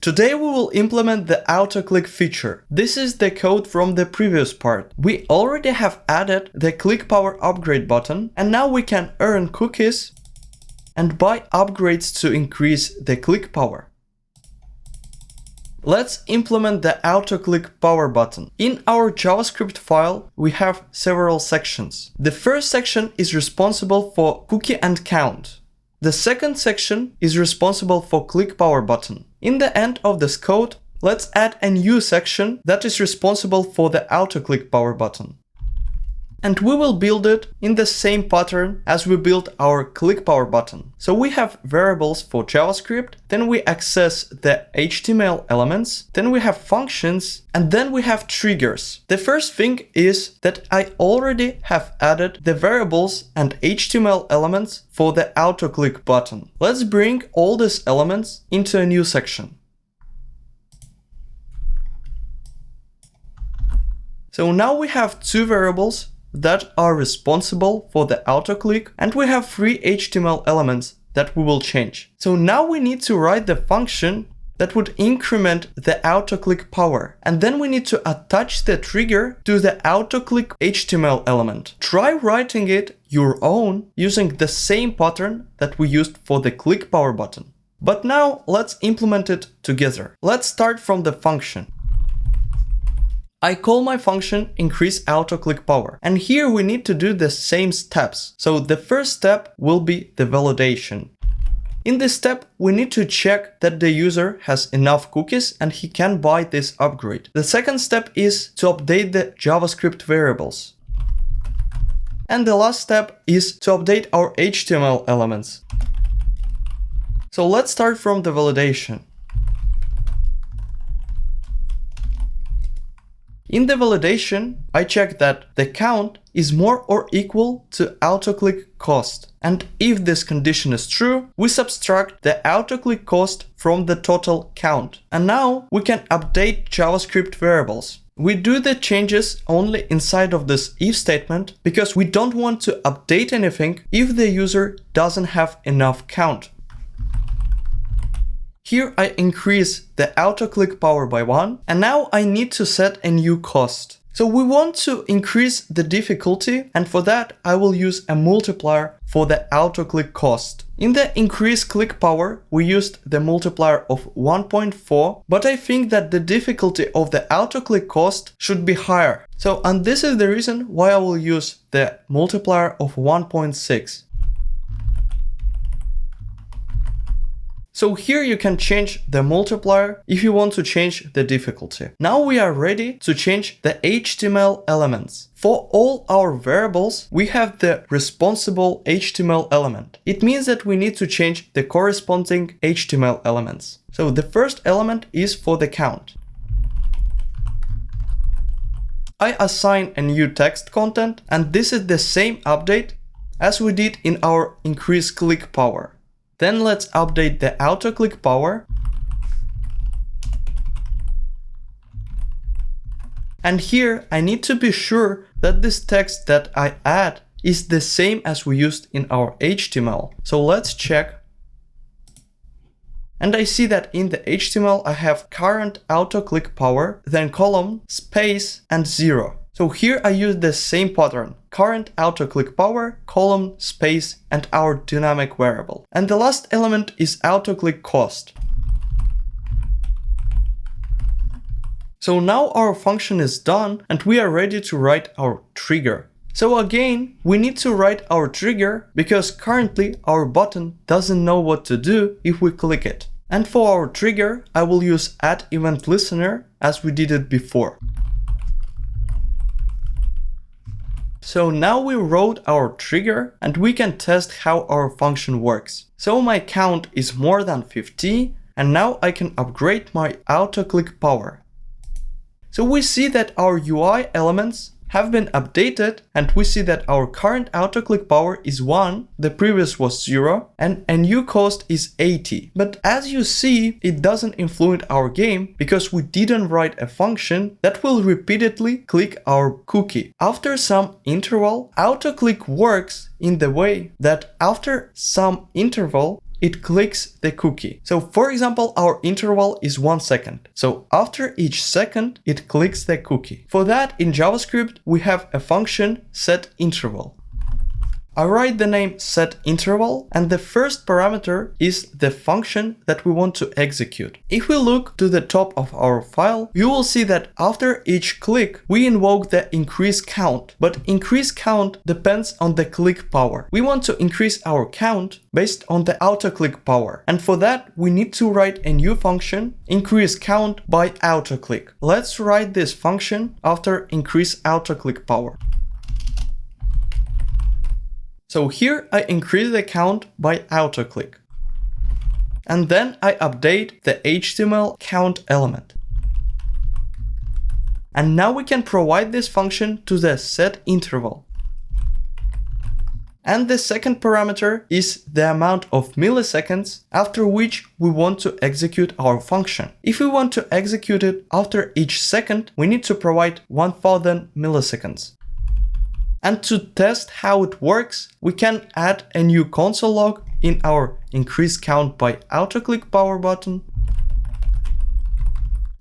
Today we will implement the auto-click feature. This is the code from the previous part. We already have added the click power upgrade button, and now we can earn cookies and buy upgrades to increase the click power. Let's implement the auto-click power button. In our JavaScript file, we have several sections. The first section is responsible for cookie and count. The second section is responsible for click power button. In the end of this code, let's add a new section that is responsible for the auto-click power button. And we will build it in the same pattern as we built our click power button. So we have variables for JavaScript, then we access the HTML elements, then we have functions, and then we have triggers. The first thing is that I already have added the variables and HTML elements for the auto-click button. Let's bring all these elements into a new section. So now we have two variables that are responsible for the auto-click, and we have three HTML elements that we will change. So now we need to write the function that would increment the auto-click power, and then we need to attach the trigger to the auto-click HTML element. Try writing it your own using the same pattern that we used for the click power button. But now let's implement it together. Let's start from the function. I call my function increase auto-click power, and here we need to do the same steps. So the first step will be the validation. In this step, we need to check that the user has enough cookies and he can buy this upgrade. The second step is to update the JavaScript variables. And the last step is to update our HTML elements. So let's start from the validation. In the validation, I check that the count is more or equal to auto-click cost. And if this condition is true, we subtract the auto-click cost from the total count. And now we can update JavaScript variables. We do the changes only inside of this if statement because we don't want to update anything if the user doesn't have enough count. Here I increase the auto-click power by 1, and now I need to set a new cost. So we want to increase the difficulty, and for that I will use a multiplier for the auto-click cost. In the increase click power, we used the multiplier of 1.4, but I think that the difficulty of the auto-click cost should be higher. And this is the reason why I will use the multiplier of 1.6. So here you can change the multiplier if you want to change the difficulty. Now we are ready to change the HTML elements. For all our variables, we have the responsible HTML element. It means that we need to change the corresponding HTML elements. So the first element is for the count. I assign a new text content, and this is the same update as we did in our increase click power. Then let's update the auto-click power. And here I need to be sure that this text that I add is the same as we used in our HTML. So let's check. And I see that in the HTML I have current auto-click power, then column, space, and 0. So here I use the same pattern, current auto-click power, column, space, and our dynamic variable. And the last element is auto-click cost. So now our function is done and we are ready to write our trigger. So again, we need to write our trigger because currently our button doesn't know what to do if we click it. And for our trigger, I will use add_event_listener as we did it before. So now we wrote our trigger and we can test how our function works. So my count is more than 50 and now I can upgrade my auto-click power. So we see that our UI elements have been updated and we see that our current auto-click power is 1, the previous was 0, and a new cost is 80. But as you see, it doesn't influence our game because we didn't write a function that will repeatedly click our cookie. After some interval, auto-click works in the way that after some interval, it clicks the cookie. So for example, our interval is 1 second. So after each second, it clicks the cookie. For that, in JavaScript, we have a function setInterval. I write the name setInterval, and the first parameter is the function that we want to execute. If we look to the top of our file, you will see that after each click, we invoke the increase count, but increase count depends on the click power. We want to increase our count based on the autoclick power, and for that, we need to write a new function, increase count by autoclick. Let's write this function after increase autoclick power. So here I increase the count by autoclick. And then I update the HTML count element. And now we can provide this function to the setInterval. And the second parameter is the amount of milliseconds after which we want to execute our function. If we want to execute it after each second, we need to provide 1000 milliseconds. And to test how it works, we can add a new console log in our increase count by autoclick power button.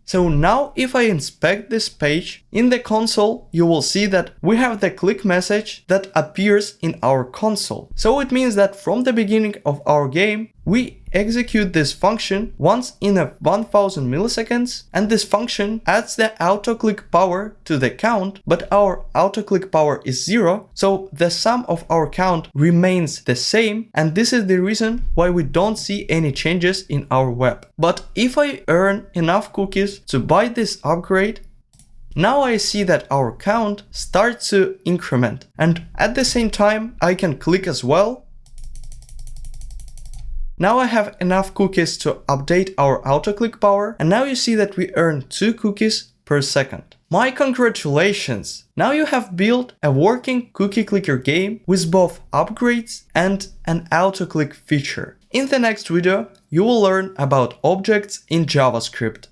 So now if I inspect this page, in the console, you will see that we have the click message that appears in our console. So it means that from the beginning of our game, we execute this function once in a 1000 milliseconds, and this function adds the autoclick power to the count, but our autoclick power is 0, so the sum of our count remains the same, and this is the reason why we don't see any changes in our web. But if I earn enough cookies to buy this upgrade, now I see that our count starts to increment, and at the same time I can click as well. Now I have enough cookies to update our autoclick power, and now you see that we earn 2 cookies per second. My congratulations! Now you have built a working cookie clicker game with both upgrades and an autoclick feature. In the next video, you will learn about objects in JavaScript.